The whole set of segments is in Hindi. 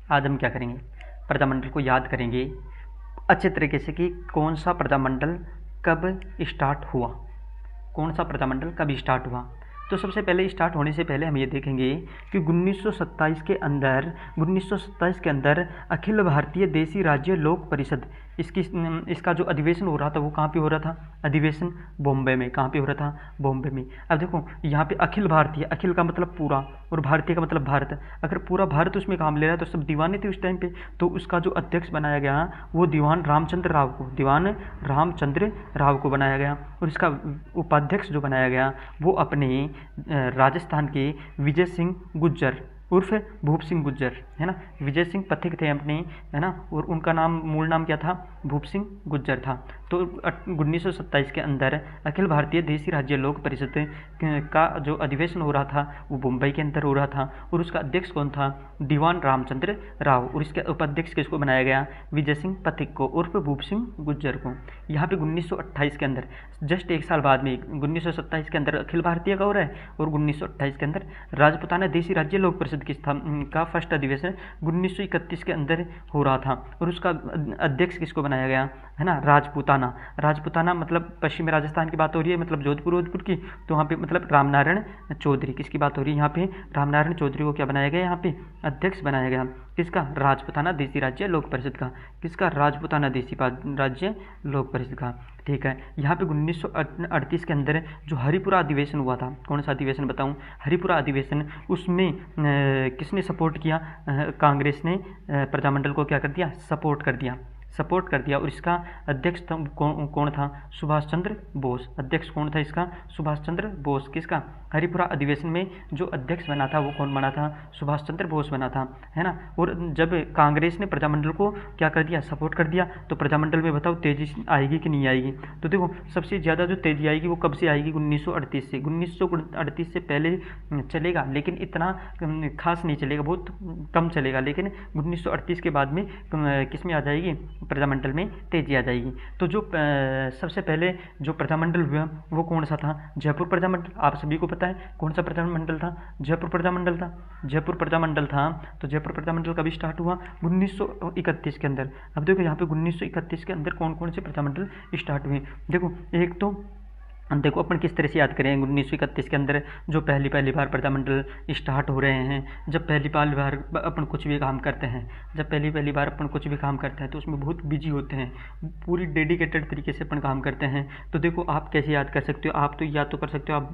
आज हम क्या करेंगे, प्रजामंडल को याद करेंगे अच्छे तरीके से कि कौन सा प्रजामंडल कब स्टार्ट हुआ, कौन सा प्रजामंडल कब स्टार्ट हुआ। तो सबसे पहले स्टार्ट होने से पहले हम ये देखेंगे कि 1927 के अंदर अखिल भारतीय देसी राज्य लोक परिषद इसका जो अधिवेशन हो रहा था वो कहाँ पे हो रहा था, अधिवेशन बॉम्बे में। कहाँ पे हो रहा था, बॉम्बे में। अब देखो यहाँ पे अखिल भारतीय, अखिल का मतलब पूरा और भारतीय का मतलब भारत, अगर पूरा भारत उसमें काम ले रहा है तो सब दीवाने थे उस टाइम पे। तो उसका जो अध्यक्ष बनाया गया वो दीवान रामचंद्र राव को बनाया गया, और इसका उपाध्यक्ष जो बनाया गया वो अपने राजस्थान के विजय सिंह गुज्जर उर्फ भूप सिंह गुज्जर, है ना। विजय सिंह पथिक थे अपने, है ना, और उनका नाम, मूल नाम क्या था, भूप सिंह गुज्जर था। तो 1927 के अंदर अखिल भारतीय देसी राज्य लोक परिषद का जो अधिवेशन हो रहा था वो मुंबई के अंदर हो रहा था, और उसका अध्यक्ष कौन था, दीवान रामचंद्र राव, और इसके उपाध्यक्ष किसको बनाया गया, विजय सिंह पथिक को उर्फ भूप सिंह गुज्जर को। यहाँ पे 1928 के अंदर जस्ट एक साल बाद में 1927 के अंदर अखिल भारतीय का हो रहा है, और 1928 के अंदर राजपूताना देसी राज्य लोक परिषद का फर्स्ट अधिवेशन 1931 के अंदर हो रहा था, और उसका अध्यक्ष किसको बनाया गया, है ना, राजपूताना मतलब पश्चिमी राजस्थान की बात हो रही है, मतलब जोधपुर की। तो वहाँ पे मतलब रामनारायण चौधरी, किसकी बात हो रही है यहाँ पे, रामनारायण चौधरी को क्या बनाया गया, यहाँ पे अध्यक्ष बनाया गया, किसका, राजपूताना देसी राज्य लोक परिषद का, किसका, राजपूताना देसी राज्य लोक परिषद का। ठीक है। यहाँ पे 1938 के अंदर जो हरिपुरा अधिवेशन हुआ था, कौन सा अधिवेशन बताऊँ, हरिपुरा अधिवेशन, उसमें किसने सपोर्ट किया, कांग्रेस ने प्रजामंडल को क्या कर दिया, सपोर्ट कर दिया, और इसका अध्यक्ष कौन था, सुभाष चंद्र बोस। अध्यक्ष कौन था इसका, सुभाष चंद्र बोस। किसका, हरिपुरा अधिवेशन में जो अध्यक्ष बना था वो कौन बना था, सुभाष चंद्र बोस बना था, है ना। और जब कांग्रेस ने प्रजामंडल को क्या कर दिया, सपोर्ट कर दिया, तो प्रजामंडल में बताओ तेजी आएगी कि नहीं आएगी। तो देखो सबसे ज़्यादा जो तेजी आएगी वो कब से आएगी, 1938 से। 1938 से पहले चलेगा लेकिन इतना खास नहीं चलेगा, बहुत कम चलेगा, लेकिन 1938 के बाद में किस में आ जाएगी, प्रजामंडल में तेजी आ जाएगी। तो जो सबसे पहले जो प्रजामंडल हुआ वो कौन सा था, जयपुर प्रजामंडल। आप सभी को पता है कौन सा प्रजामंडल था, जयपुर प्रजामंडल था। तो जयपुर प्रजामंडल कभी स्टार्ट हुआ, 1931 के अंदर। अब देखो यहाँ पे 1931 के अंदर कौन कौन से प्रजामंडल स्टार्ट हुए। देखो अपन किस तरह से याद करें, 1931 के अंदर जो पहली बार प्रजामंडल स्टार्ट हो रहे हैं, जब पहली बार अपन कुछ भी काम करते हैं, तो उसमें बहुत बिजी होते हैं, पूरी डेडिकेटेड तरीके से अपन काम करते हैं। तो देखो आप कैसे याद कर सकते हो, आप तो याद तो कर सकते हो, आप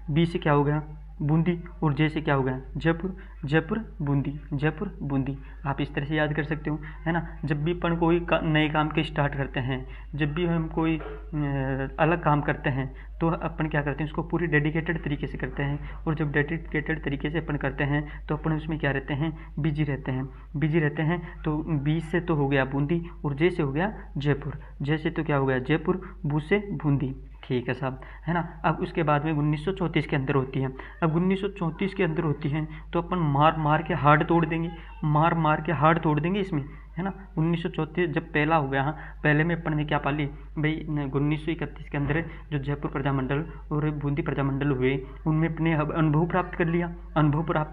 बी से क्या हो गया, बूंदी, और जे से क्या हो गया, जयपुर बूंदी। आप इस तरह से याद कर सकते हो, है ना। जब भी अपन कोई नए काम के स्टार्ट करते हैं, जब भी हम कोई अलग काम करते हैं, तो अपन क्या करते हैं, उसको पूरी डेडिकेटेड तरीके से करते हैं, और जब डेडिकेटेड तरीके से अपन करते हैं तो अपन उसमें क्या रहते हैं, बिजी रहते हैं। तो बी से तो हो गया बूंदी, और जे से हो गया जयपुर, जे से तो क्या हो गया, जयपुर, बू से बूंदी। ठीक है साहब, है ना। अब उसके बाद में 1934 के अंदर होती है। अब 1934 के अंदर होती है तो अपन मार के हार्ड तोड़ देंगे, इसमें, है ना। 1934 जब पहला हो गया, पहले में अपन ने क्या पाली भाई, 1931 के अंदर जो जयपुर प्रजामंडल और बूंदी प्रजामंडल हुए उनमें अपने अनुभव प्राप्त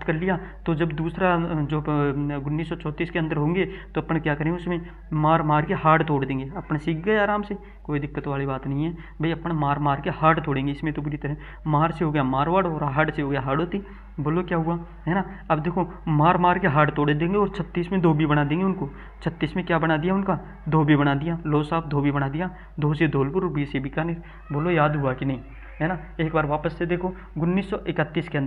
कर लिया। तो जब दूसरा जो 1934 के अंदर होंगे तो अपन क्या करेंगे, उसमें मार के हार्ड तोड़ देंगे। अपन सीख गए आराम से, कोई दिक्कत वाली बात नहीं है भाई, अपन मार के हार्ड तोड़ेंगे। इसमें तो पूरी तरह मार से हो गया मारवाड़ और हार्ड से हो गया हाड़ोती। बोलो क्या हुआ, है ना। अब देखो मार के हार्ड तोड़ देंगे, और 36 में धोबी बना देंगे उनको। 36 में क्या बना दिया उनका, धोबी बना दिया। लो साहब धोबी बना दिया, धो से धौलपुर और बी से बीकानेर। बोलो याद हुआ कि नहीं, है ना। एक बार वापस से देखो 1931 के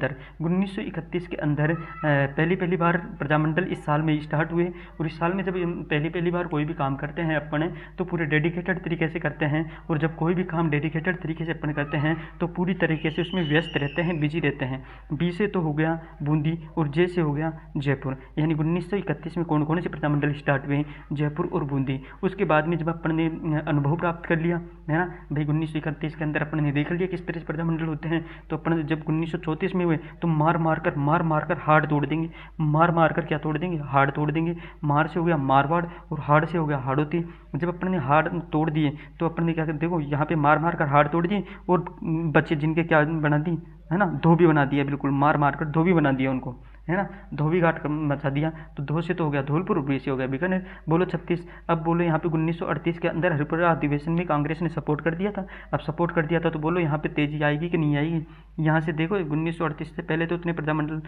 अंदर पहली बार प्रजामंडल इस साल में स्टार्ट हुए, और इस साल में जब पहली बार कोई भी काम करते हैं अपन तो पूरे डेडिकेटेड तरीके से करते हैं, और जब कोई भी काम डेडिकेटेड तरीके से अपन करते हैं तो पूरी तरीके से उसमें व्यस्त रहते हैं, बिजी रहते हैं। बी से तो हो गया बूंदी, और जे से हो गया जयपुर। यानी 1931 में कौन कौन से प्रजामंडल स्टार्ट हुए, जयपुर और बूंदी। उसके बाद में जब अपन ने अनुभव प्राप्त कर लिया, है ना भाई, 1931 के अंदर अपन ने देख लिया किस तरह से प्रजामंडल होते हैं, तो अपन जब 1934 में हुए तो मार मार कर हार्ड तोड़ देंगे। मार कर क्या तोड़ देंगे, हार्ड तोड़ देंगे। मार से हो गया मारवाड़, और हार्ड से हो गया हाड़ोती। जब अपन ने हार्ड तोड़ दिए तो अपन ने क्या कर, देखो यहाँ पे मार कर हार्ड तोड़ दिए, और बच्चे जिनके क्या बना दी, है ना, धोबी बना दिया। बिल्कुल मार कर धोबी बना दिया उनको, है ना, धोबी घाट बचा दिया, तो धो से तो हो गया धौलपुर, बी से हो गया बीकानेर। बोलो 36। अब बोलो यहाँ पे 1938 के अंदर हरिपुरा अधिवेशन में कांग्रेस ने सपोर्ट कर दिया था। अब सपोर्ट कर दिया था तो बोलो यहाँ पे तेजी आएगी कि नहीं आएगी। यहाँ से देखो 1938 से पहले तो उतने प्रधानमंडल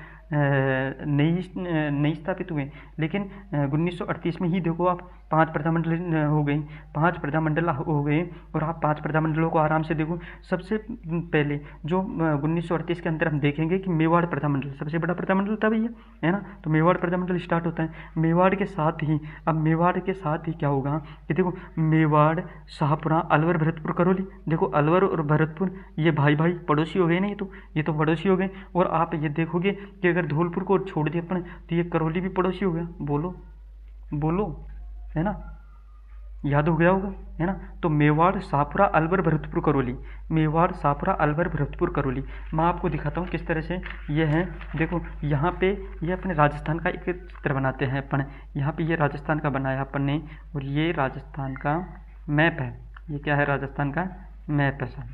नहीं स्थापित हुए, लेकिन 1938 में ही देखो आप 5 प्रधानमंडल हो गए, 5 प्रधानमंडल हो गए। और आप 5 प्रधानमंडलों को आराम से देखो। सबसे पहले जो 1938 के अंदर हम देखेंगे कि मेवाड़ प्रधानमंडल सबसे बड़ा प्रधानमंडल था भैया, है ना, तो मेवाड़ प्रधानमंडल स्टार्ट होता है। मेवाड़ के साथ ही, अब मेवाड़ के साथ ही क्या होगा कि देखो मेवाड़, शाहपुरा, अलवर, भरतपुर, करौली। देखो अलवर और भरतपुर ये भाई भाई पड़ोसी हो गए नहीं, तो ये तो पड़ोसी हो गए। और आप ये देखोगे कि अगर धौलपुर को छोड़ दिया अपन तो ये करौली भी पड़ोसी हो गया। बोलो बोलो, है ना, याद हो गया होगा, है ना। तो मेवाड़, शाहपुरा, अलवर, भरतपुर, करौली, मेवाड़, शाहपुरा, अलवर, भरतपुर, करौली। मैं आपको दिखाता हूँ किस तरह से ये है। देखो यहाँ पे ये अपने राजस्थान का एक चित्र बनाते हैं अपन। यहाँ पे ये राजस्थान का बनाया अपन ने, और ये राजस्थान का मैप है। ये क्या है, राजस्थान का मैप है,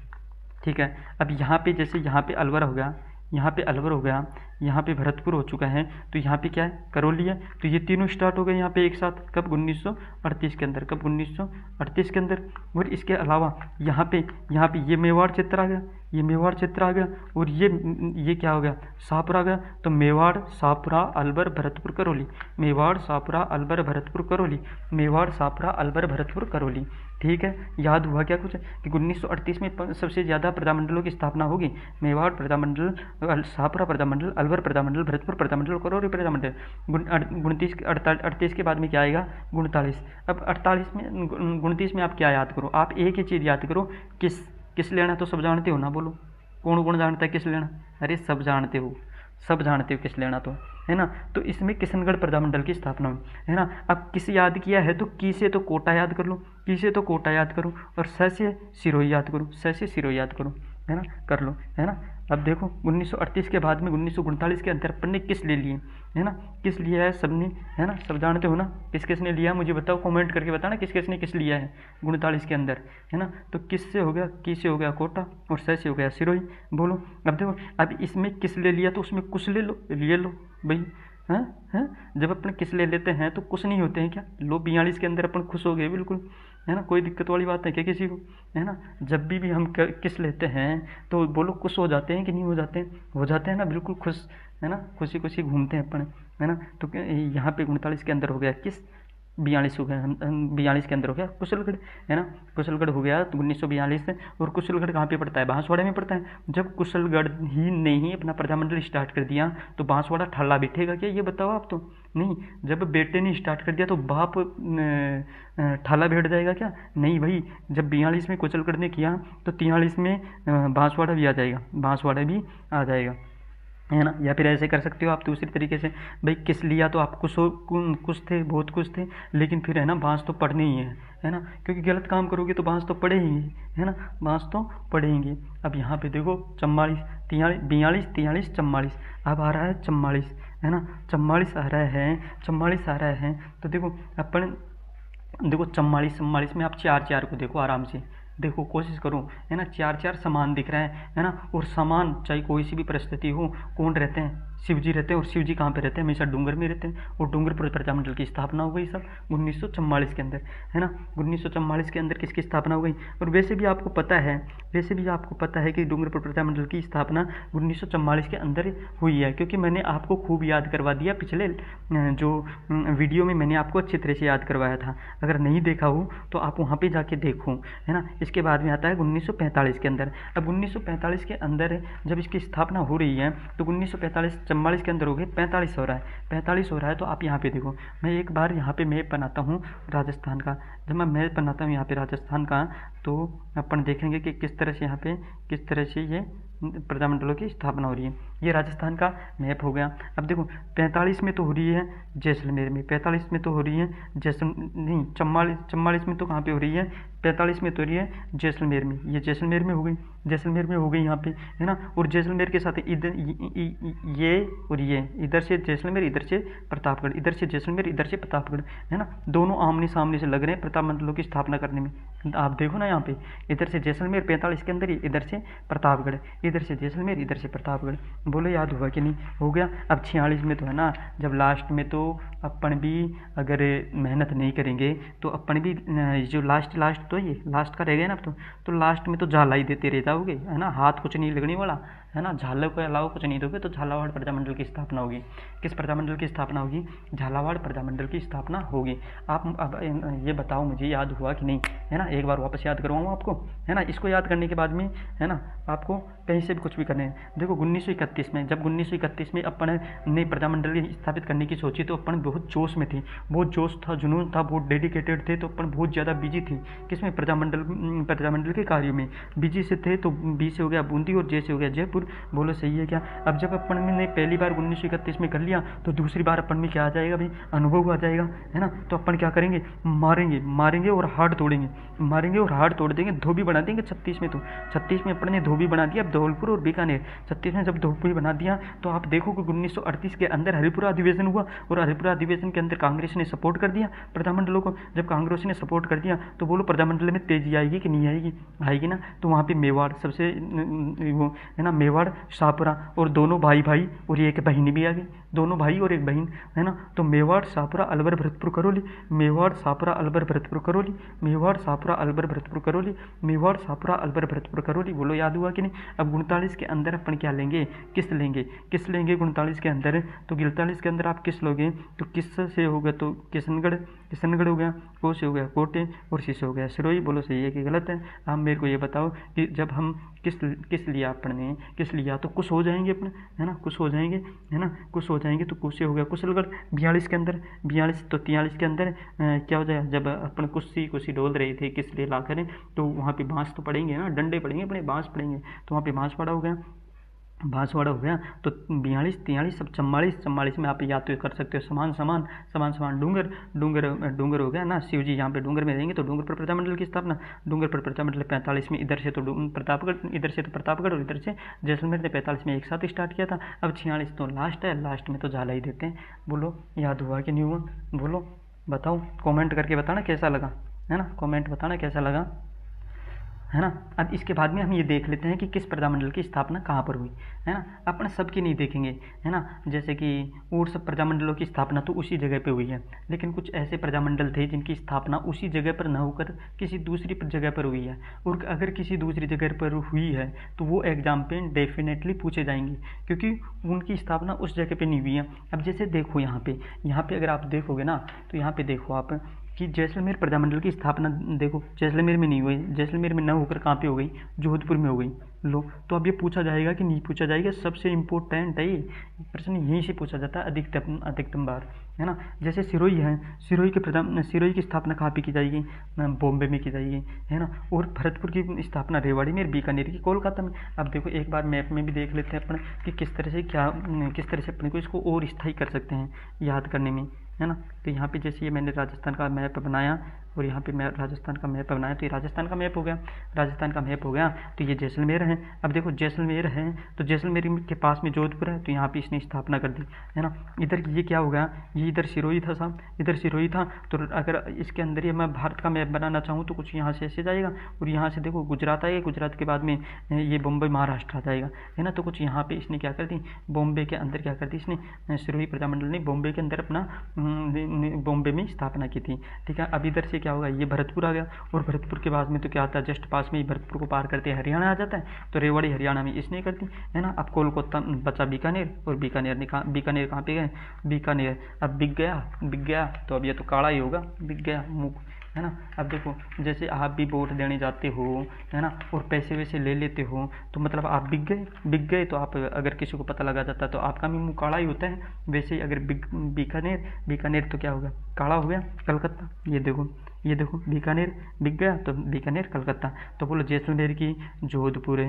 ठीक है। अब यहाँ पे जैसे यहाँ पे अलवर हो गया, यहाँ पे अलवर हो गया, यहाँ पे भरतपुर हो चुका है, तो यहाँ पे क्या है, करौली है। तो ये तीनों स्टार्ट हो गए यहाँ पे एक साथ, कब 1938 के अंदर, कब 1938 के अंदर। और इसके अलावा यहाँ पे ये मेवाड़ क्षेत्र आ गया, ये मेवाड़ क्षेत्र आ गया। और ये क्या हो गया, शाहपुरा आ गया। तो मेवाड़, शाहपुरा, अलवर, भरतपुर, करौली, मेवाड़, शाहपुरा, अलवर, भरतपुर, करौली, मेवाड़, शाहपुरा, अलवर, भरतपुर, करौली, ठीक है। याद हुआ क्या कुछ कि 1938 में सबसे ज़्यादा प्रधानमंडलों की स्थापना होगी। मेवाड़ प्रधानमंडल, शाहपुरा प्रधानमंडल, अलवर प्रधानमंडल, भरतपुर प्रधानमंडल, करौली प्रधानमंडल। 38 के बाद में क्या आएगा, 39। अब 38 में 29 में आप क्या याद करो, आप एक ही चीज़ याद करो, किस लेना, तो सब जानते हो ना, बोलो कौन कौन जानता है किस लेना, अरे सब जानते हो, सब जानते हो किस लेना, तो है ना। तो इसमें किशनगढ़ प्रधानमंडल की स्थापना हुई, है ना। अब किस याद किया है, तो की से तो कोटा याद कर लो, की से तो कोटा याद करो, और स से सिरोही याद करो, स से सिरोही याद करो, है ना, कर लो, है ना। अब देखो 1938 के बाद में 1939 के अंदर अपन ने किस ले लिए, है ना, किस लिया है सबने, है ना, सब जानते हो ना किस किस ने लिया, मुझे बताओ, कमेंट करके बताना किस किस ने किस लिया है 39 के अंदर, है ना। तो किस से हो गया, की से हो गया कोटा, और स से हो गया सिरोही। बोलो अब देखो, अब इसमें किस ले लिया तो उसमें कुछ ले लो भाई, हैं। जब अपन किस ले लेते हैं तो कुछ नहीं होते हैं क्या, लो 42 के अंदर अपन खुश हो गए बिल्कुल, है ना। कोई दिक्कत वाली बात है क्या किसी को, है ना। जब भी हम किस लेते हैं तो बोलो खुश हो जाते हैं कि नहीं हो जाते हैं, हो जाते हैं ना, बिल्कुल खुश, है ना, खुशी खुशी घूमते हैं अपन, है ना। तो यहाँ पे 39 के अंदर हो गया किस, 42 हो गया, 42 के अंदर हो गया कुशलगढ़, है ना, कुशलगढ़ हो गया 1942 से। और कुशलगढ़ कहाँ पे पड़ता है, बांसवाड़ा में पड़ता है। जब कुशलगढ़ ही ने ही अपना प्रधानमंडल स्टार्ट कर दिया तो बांसवाड़ा ठाला बैठेगा क्या, ये बताओ आप, तो नहीं। जब बेटे ने स्टार्ट कर दिया तो बाप ठाला बैठ जाएगा क्या, नहीं भाई। जब 42 में कुशलगढ़ ने किया तो 43 में बांसवाड़ा भी आ जाएगा, बांसवाड़ा भी आ जाएगा, है ना। या फिर ऐसे कर सकते हो आप दूसरी तरीके से, भाई किस लिया तो आप कुछ थे, बहुत कुछ थे, लेकिन फिर है ना बांस तो पढ़ने ही है ना, क्योंकि गलत काम करोगे तो बांस तो पढ़ेंगे, है ना, बांस तो पढ़ेंगे। अब यहाँ पे देखो 44, 42, 43, 44, अब आ रहा है 44, है ना, 44 आ रहा है, 44 आ रहा है। तो देखो अपन देखो 44 में आप 4 को देखो आराम से, देखो कोशिश करो, है ना, 4 समान दिख रहा है ना। और समान चाहे कोई सी भी परिस्थिति हो, कौन रहते हैं, शिव जी रहते हैं। और शिव जी कहाँ पे रहते हैं, हमेशा डूंगर में रहते हैं। और डूंगर पर प्रजामंडल की स्थापना हो गई सब 1944 के अंदर, है ना। 1944 के अंदर किसकी स्थापना हो गई। और वैसे भी आपको पता है कि डूंगर पर प्रजामंडल की स्थापना 1944 के अंदर हुई है, क्योंकि मैंने आपको खूब याद करवा दिया पिछले जो वीडियो में, मैंने आपको अच्छी तरह से याद करवाया था। अगर नहीं देखा हो तो आप वहाँ पे जाके देखो, है ना। इसके बाद में आता है 1945 के अंदर। अब 1945 के अंदर जब इसकी स्थापना हो रही है तो 44 के अंदर हो गए 45 हो रहा है, 45 हो रहा है। तो आप यहाँ पे देखो, मैं एक बार यहाँ पे मैप बनाता हूँ राजस्थान का। जब मैं मैप बनाता हूँ यहाँ पे राजस्थान का, तो अपन देखेंगे कि किस तरह से यहाँ पे किस तरह से ये प्रजामंडलों की स्थापना हो रही है। ये राजस्थान का मैप हो गया। अब देखो 45 में तो हो रही है जैसलमेर में, 45 में तो हो रही है 44 में तो कहाँ पे हो रही है, 45 में तो रही है जैसलमेर में, ये जैसलमेर में हो गई, जैसलमेर में हो गई यहाँ पे, है ना। और जैसलमेर के साथ इधर ये और ये, इधर से जैसलमेर, इधर से प्रतापगढ़, इधर से जैसलमेर, इधर से प्रतापगढ़, है ना। दोनों आमने सामने से लग रहे हैं प्रताप मंडलों की स्थापना करने में। आप देखो ना यहाँ पे, इधर से जैसलमेर 45 के अंदर ही, इधर से प्रतापगढ़, इधर से जैसलमेर, इधर से प्रतापगढ़। बोलो याद हुआ कि नहीं? हो गया। अब 46 में तो है ना, जब लास्ट में तो अपन भी अगर मेहनत नहीं करेंगे तो अपन भी जो लास्ट तो ये लास्ट का रह गया ना, तो लास्ट में तो झाला ही देते रह जाओगे, है ना। हाथ कुछ नहीं लगने वाला, है ना। झाला के अलावा कुछ नहीं दोगे तो झालावाड़ प्रजामंडल की स्थापना होगी। किस प्रजामंडल की स्थापना होगी? झालावाड़ प्रजामंडल की स्थापना होगी। आप अब ये बताओ मुझे, याद हुआ कि नहीं, है ना। एक बार वापस याद करवाऊँ आपको, है ना। इसको याद करने के बाद में, है ना, आपको कहीं से भी कुछ भी करना है। देखो 1931 में, जब 1931 में अपन ने प्रजामंडल स्थापित करने की सोची तो अपन बहुत जोश में थे, बहुत जोश था, जुनून था, बहुत डेडिकेटेड थे। तो अपन बहुत ज़्यादा बिजी थे किसमें? प्रजामंडल के कार्य में बिजी से थे। तो बी से हो गया बूंदी और जे से हो गया जयपुर। बोलो सही है क्या? अब जब अपन ने पहली बार 1931 में कर लिया तो दूसरी बार अपन में क्या आ जाएगा भाई? अनुभव आ जाएगा, है ना। तो अपन क्या करेंगे? मारेंगे और हार्ड तोड़ेंगे, मारेंगे और हार्ड तोड़ देंगे, धोबी बना देंगे। 36 में तो 36 में अपन ने धोबी बना दिया। अब धौलपुर और बीकानेर 36 में जब धोबी बना दिया तो आप देखो कि 1938 के अंदर हरिपुरा अधिवेशन हुआ और हरिपुरा अधिवेशन के अंदर कांग्रेस ने सपोर्ट कर दिया प्रजामंडलों को। जब कांग्रेस ने सपोर्ट कर दिया तो बोलो प्रजामंडल में तेजी आएगी कि नहीं आएगी? आएगी ना। तो वहाँ पे मेवाड़ सबसे वो, है ना, मेवाड़, शाहपुरा, और दोनों भाई और एक बहन भी आ गई, दोनों भाई और एक बहन, है ना। तो मेवाड़, शाहपुरा, अलवर, भरतपुर, करौली, मेवाड़, शाहपुरा, अलवर, भरतपुर, करौली, मेवाड़, शाहपुरा, अलवर, भरतपुर, करौली, मेवाड़, शाहपुरा, अलवर, भरतपुर, करौली। बोलो याद हुआ कि नहीं? अब 39 के अंदर अपन क्या लेंगे? किस लेंगे? 39 के अंदर। तो 43 के अंदर आप किस लोगे? तो किस से होगा? तो किशनगढ़ हो गया, को से हो गया कोटे, और सी से हो गया सिरोही। बोलो सही है कि गलत है? आप मेरे को ये बताओ कि जब हम किस लिया अपन ने, किस लिया तो कुछ हो जाएंगे अपने, है ना, कुछ हो जाएंगे, है ना, कुछ हो जाएंगे। तो कुछ से हो गया कुशलगढ़ 42 के अंदर, 42 तो 43 के अंदर क्या हो जाएगा? जब अपन कुर्सी डोल रहे थे किस लिए ला करें, तो वहाँ पे बाँस तो पड़ेंगे ना, डंडे पड़ेंगे अपने, बाँस पड़ेंगे, तो वहाँ पे बाँसवाड़ा हो गया, बांसवाड़ा हो गया। तो 42, 43, सब 44 में आप याद तो कर सकते हो समान डूंगर हो गया ना। शिव जी यहाँ पे डूंगर में रहेंगे तो डूंगर पर प्रजामंडल की स्थापना, डूंगर पर प्रजामंडल 45 में, इधर से तो प्रतापगढ़, इधर से तो प्रतापगढ़ और इधर से जैसलमेर ने 45 में एक साथ स्टार्ट किया था। अब 46 तो लास्ट है, लास्ट में तो झाला ही देते हैं। बोलो याद हुआ कि नहीं हुआ? बोलो बताओ, कॉमेंट करके बताना कैसा लगा, है ना, कॉमेंट बताना कैसा लगा, है ना। अब इसके बाद में हम ये देख लेते हैं कि किस प्रजामंडल की स्थापना कहाँ पर हुई, है ना। अपन सबकी नहीं देखेंगे, है ना। जैसे कि और सब प्रजामंडलों की स्थापना तो उसी जगह पे हुई है, लेकिन कुछ ऐसे प्रजामंडल थे जिनकी स्थापना उसी जगह पर न होकर किसी दूसरी जगह पर हुई है। और अगर किसी दूसरी जगह पर हुई है तो वो एग्जाम पे डेफिनेटली पूछे जाएंगे, क्योंकि उनकी स्थापना उस जगह पर नहीं हुई है। अब जैसे देखो यहाँ पे अगर आप देखोगे ना, तो यहाँ पे देखो आप कि जैसलमेर प्रजामंडल की स्थापना देखो, जैसलमेर में नहीं हुई, जैसलमेर में न होकर कहाँ पे हो गई? जोधपुर में हो गई। लो, तो अब ये पूछा जाएगा कि नहीं पूछा जाएगा? सबसे इम्पोर्टेंट है ये प्रश्न, यहीं से पूछा जाता है अधिकतम बार, है ना। जैसे सिरोही है, सिरोही की स्थापना कहाँ पे की जाएगी? बॉम्बे में की जाएगी, है ना। और भरतपुर की स्थापना रेवाड़ी में, बीकानेर की कोलकाता में। अब देखो एक बार मैप में भी देख लेते हैं अपन कि किस तरह से अपने को इसको और स्थायी कर सकते हैं याद करने में, है ना। तो यहाँ पे जैसे ये मैंने राजस्थान का मैप बनाया और यहाँ पे मैं राजस्थान का मैप बनाया, तो ये राजस्थान का मैप हो गया, तो ये जैसलमेर है। अब देखो जैसलमेर है तो जैसलमेर के पास में जोधपुर है, तो यहाँ पे इसने स्थापना कर दी, है ना। इधर ये क्या हो गया? ये इधर सिरोही था साहब, इधर सिरोही था। तो अगर इसके अंदर ही मैं भारत का मैप बनाना चाहूँ तो कुछ यहाँ से ऐसे जाएगा और यहाँ से देखो गुजरात आएगा, गुजरात के बाद में ये बॉम्बे महाराष्ट्र आ जाएगा, है ना। तो कुछ यहाँ पे इसने क्या कर दी? बॉम्बे के अंदर क्या कर दी इसने? सिरोही प्रजामंडल ने बॉम्बे के अंदर अपना बॉम्बे में स्थापना की थी, ठीक है। अब इधर से क्या होगा? ये भरतपुर आ गया और भरतपुर के बाद में तो क्या आता है? जस्ट पास में ही भरतपुर को पार करते हरियाणा आ जाता है, तो रेवाड़ी हरियाणा में इसने कर दी, है ना। अब कोलकाता बचा बीकानेर, और बीकानेर कहाँ पे गए? बीकानेर अब बिक गया, तो अब ये तो काला ही होगा, बिक गया मुख, है ना। अब देखो जैसे आप भी वोट देने जाते हो, है ना, और पैसे वैसे ले लेते हो, तो मतलब आप बिक गए तो आप अगर किसी को पता लगा जाता है तो आपका भी मुँह काला ही होता है। वैसे ही अगर बीकानेर तो क्या होगा? काला हो गया। कलकत्ता, ये देखो ये देखो बीकानेर बिक गया तो बीकानेर कलकत्ता। तो बोलो जैसलमेर की जोधपुर,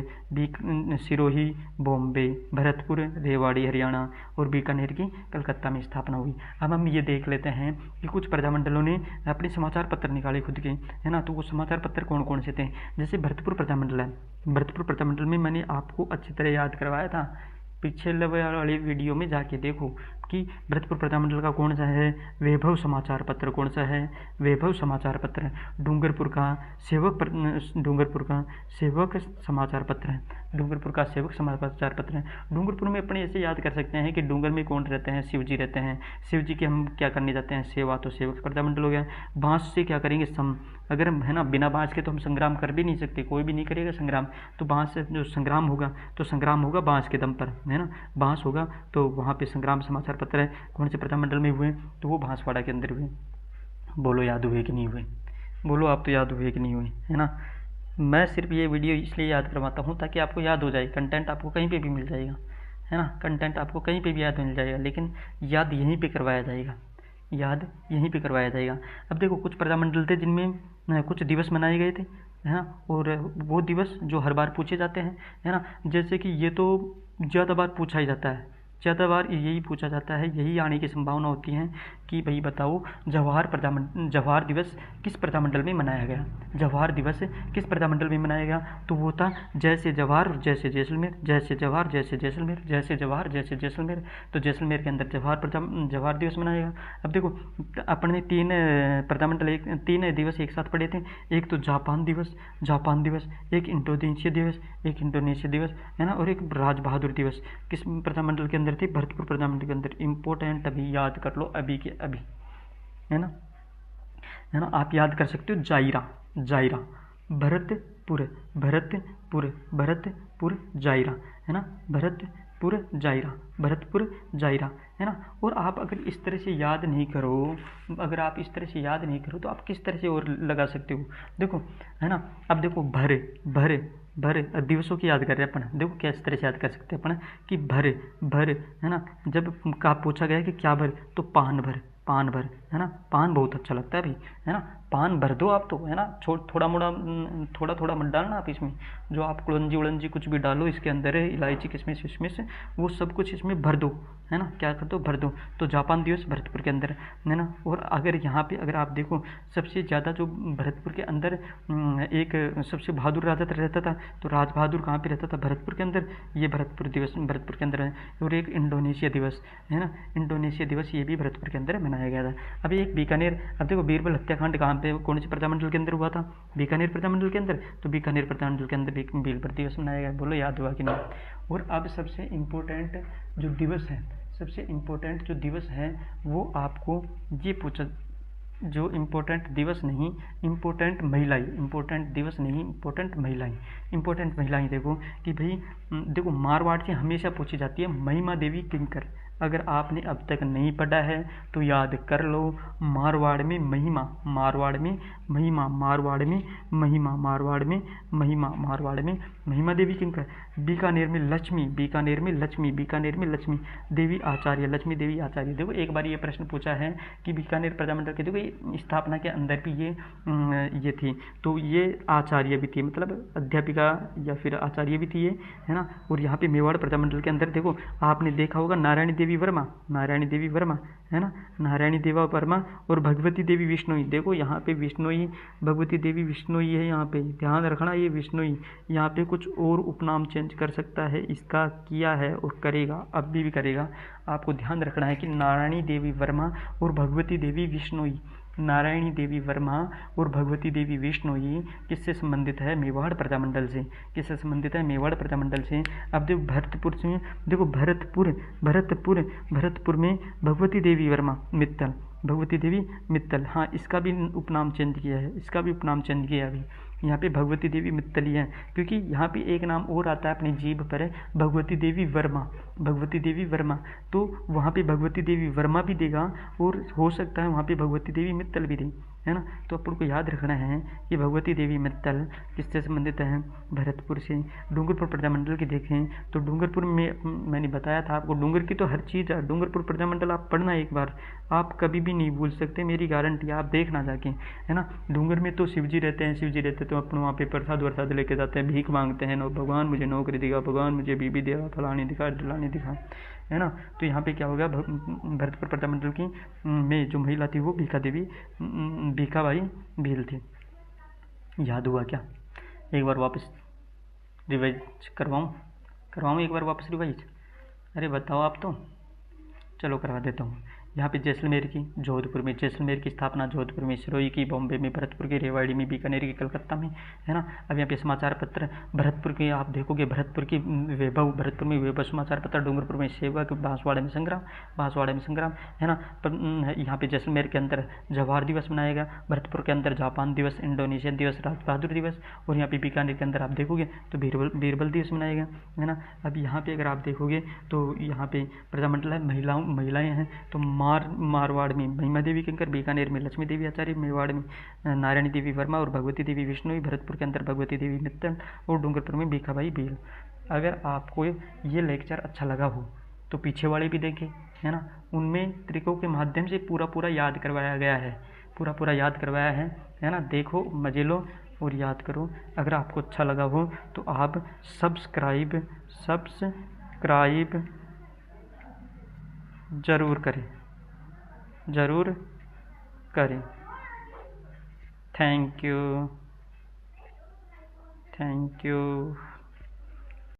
सिरोही बॉम्बे, भरतपुर रेवाड़ी हरियाणा और बीकानेर की कलकत्ता में स्थापना हुई। अब हम ये देख लेते हैं कि कुछ प्रजामंडलों ने अपने समाचार पत्र निकाले खुद के, है ना। तो वो समाचार पत्र कौन कौन से थे? जैसे भरतपुर प्रजामंडल है। भरतपुर प्रजामंडल में मैंने आपको अच्छी तरह याद करवाया था, पिछले वाली वीडियो में जाके देखो कि भरतपुर प्रजामंडल का कौन सा है? वैभव समाचार पत्र। कौन सा है? वैभव समाचार पत्र। डूंगरपुर का सेवक समाचार पत्र है। डूंगरपुर का सेवक समाचार पत्र है। डूंगरपुर में अपने ऐसे याद कर सकते हैं कि डूंगर में कौन रहते हैं? शिव जी रहते हैं। शिव जी की हम क्या करने जाते हैं? सेवा। तो सेवक प्रजामंडल हो गया। बाँस से क्या करेंगे? अगर हम, है ना, बिना बाँस के तो हम संग्राम कर भी नहीं सकते, कोई भी नहीं करेगा संग्राम। तो बाँस से जो संग्राम होगा तो संग्राम होगा बाँस के दम पर, है ना। बाँस होगा तो वहाँ पे संग्राम समाचार पत्र है। कौन से प्रजामंडल में हुए? तो वो बांसवाड़ा के अंदर हुए। बोलो याद हुए कि नहीं हुए? बोलो आप तो याद हुए कि नहीं हुए, है ना। मैं सिर्फ ये वीडियो इसलिए याद करवाता हूँ ताकि आपको याद हो जाए। कंटेंट आपको कहीं पे भी मिल जाएगा, है ना। कंटेंट आपको कहीं पे भी याद मिल जाएगा, लेकिन याद यहीं पे करवाया जाएगा, याद यहीं पे करवाया जाएगा। अब देखो कुछ प्रजामंडल थे जिनमें कुछ दिवस मनाए गए थे, है ना, और वो दिवस जो हर बार पूछे जाते हैं, है ना। जैसे कि ये तो ज़्यादा बार पूछा ही जाता है, ज़्यादा बार यही पूछा जाता है, यही आने की संभावना होती है कि भाई बताओ जवाहर दिवस किस प्रजामंडल में मनाया गया? जवाहर दिवस किस प्रजामंडल में मनाया गया? तो वो था जैसे जवाहर जैसे जैसलमेर, जैसे जवाहर जैसे जैसलमेर, जैसे जवाहर जैसे जैसलमेर। तो जैसलमेर के अंदर जवाहर दिवस मनाया गया। अब देखो अपने तीन दिवस एक साथ पढ़े थे। एक तो जापान दिवस, एक इंडोनेशिया दिवस, है ना, और एक राज बहादुर दिवस। किस प्रजामंडल के अंदर थे? भरतपुर प्रजामंडल के अंदर। इंपॉर्टेंट अभी याद कर लो, अभी के अभी, है ना, आप याद कर सकते हो। जायरा भरतपुर जायरा, है ना, भरतपुर जायरा, है ना। और आप अगर इस तरह से याद नहीं करो, तो आप किस तरह से और लगा सकते हो? देखो, है ना। अब देखो भर दिवसों की याद कर रहे हैं अपन। देखो किस तरह से याद कर सकते हैं अपन कि भर, है ना। जब का पूछा गया कि क्या भर, तो पान भर, है ना। पान बहुत अच्छा लगता है भाई, है ना। पान भर दो आप तो, है ना। थोड़ा मत डालना आप इसमें। जो आप कुलंजी उलंजी कुछ भी डालो इसके अंदर है, इलायची किशमिश विशमिश, वो सब कुछ इसमें भर दो, है ना। क्या कर दो? भर दो। तो जापान दिवस भरतपुर के अंदर, है ना। और अगर यहाँ पे अगर आप देखो सबसे ज़्यादा जो भरतपुर के अंदर एक सबसे बहादुर राजा रहता था, तो राज बहादुर कहाँ पे रहता था? भरतपुर के अंदर। ये भरतपुर दिवस भरतपुर के अंदर है। और एक इंडोनेशिया दिवस, है ना, इंडोनेशिया दिवस, ये भी भरतपुर के अंदर मनाया गया था। अभी एक बीकानेर, अब देखो बीरबल हत्याकांड कहाँ पे, कौन से प्रजामंडल के अंदर हुआ था? बीकानेर प्रजामंडल के अंदर। तो बीकानेर प्रजामंडल के अंदर बीरबल दिवस मनाया गया। बोलो याद हुआ कि नहीं? और अब सबसे इम्पोर्टेंट जो दिवस है वो आपको ये पूछा, जो इम्पोर्टेंट महिलाएं देखो कि भाई देखो मारवाड़ से हमेशा पूछी जाती है महिमा देवी किंकर। अगर आपने अब तक नहीं पढ़ा है तो याद कर लो। मारवाड़ में महिमा, महिमा देवी किंकर। बीकानेर में लक्ष्मी देवी आचार्य, देखो एक बार ये प्रश्न पूछा है कि बीकानेर प्रजामंडल के देखो स्थापना के अंदर भी ये थी, तो ये आचार्य भी थी, मतलब अध्यापिका या फिर आचार्य भी थी ये, है ना। और यहाँ पे मेवाड़ प्रजामंडल के अंदर देखो आपने देखा होगा नारायणी देवी वर्मा, है ना, नारायणी देवा वर्मा और भगवती देवी विष्णोई। देखो यहाँ पे विष्णोई, भगवती देवी विष्णोई है, यहाँ पे ध्यान रखना ये विष्णोई। यहाँ पे कुछ और उपनाम चेंज कर सकता है, इसका किया है और करेगा, अब भी करेगा। आपको ध्यान रखना है कि नारायणी देवी वर्मा और भगवती देवी विष्णोई, नारायणी देवी वर्मा और भगवती देवी विष्णोई किससे संबंधित है? मेवाड़ प्रजामंडल से। किससे संबंधित है? मेवाड़ प्रजामंडल से। अब देखो भरतपुर से, देखो भरतपुर में भगवती देवी वर्मा मित्तल, हाँ इसका भी उपनाम चेंज किया है, अभी यहाँ पे भगवती देवी मित्तल ही है, क्योंकि यहाँ पे एक नाम और आता है अपनी जीभ पर, भगवती देवी वर्मा, तो वहाँ पे भगवती देवी वर्मा भी देगा और हो सकता है वहाँ पे भगवती देवी मित्तल भी दे। है ना। तो अपन को याद रखना है कि भगवती देवी मित्तल किससे संबंधित है, भरतपुर से। डूंगरपुर प्रजामंडल की देखें तो डूंगरपुर में मैंने बताया था आपको, डूंगर की तो हर चीज़ है। डूंगरपुर प्रजामंडल आप पढ़ना एक बार, आप कभी भी नहीं भूल सकते, मेरी गारंटी, आप देखना जाके, है ना। डूंगर में तो शिव जी रहते हैं, शिव जी रहते तो अपन वहाँ पे प्रसाद वरसाद लेके जाते हैं, भीख मांगते हैं, भगवान मुझे नौकरी दिखा, भगवान मुझे बीबी दिखा, फलानी दिखा, ढलानी दिखा, है ना। तो यहाँ पे क्या होगा, भरतपुर प्रजामंडल की में जो महिला थी वो भीखा देवी, भीखाबाई भील थी। याद हुआ क्या? एक बार वापस रिवाइज करवाऊँ एक बार वापस रिवाइज? अरे बताओ आप तो, चलो करवा देता हूँ। यहाँ पे जैसलमेर की, जोधपुर में जैसलमेर की स्थापना, जोधपुर में, सिरोही की बॉम्बे में, भरतपुर की रेवाड़ी में, बीकानेर की कलकत्ता में, है ना। अब यहाँ पे समाचार पत्र भरतपुर के आप देखोगे, भरतपुर की वैभव, भरतपुर में वैभव समाचार पत्र, डूंगरपुर में सेवक, बांसवाड़े में संग्राम, है ना। पर यहाँ पे जैसलमेर के अंदर जवाहर दिवस मनाएगा, भरतपुर के अंदर जापान दिवस, इंडोनेशियन दिवस, राज बहादुर दिवस, और यहाँ पे बीकानेर के अंदर आप देखोगे तो बीरबल दिवस मनाएगा, है ना। अब यहाँ पे अगर आप देखोगे तो यहाँ पे प्रजामंडल है, महिलाएं हैं तो मारवाड़ में महिमा देवी किंकर, बीकानेर में लक्ष्मी देवी आचार्य, मेवाड़ में नारायणी देवी वर्मा और भगवती देवी विष्णुई, भरतपुर के अंदर भगवती देवी मित्तल और डूंगरपुर में भीखाबाई भील। अगर आपको ये लेक्चर अच्छा लगा हो तो पीछे वाले भी देखें, है ना। उनमें ट्रिकों के माध्यम से पूरा याद करवाया गया है, पूरा याद करवाया है ना। देखो, मजे लो और याद करो। अगर आपको अच्छा लगा हो तो आप सब्सक्राइब ज़रूर करें। Thank you.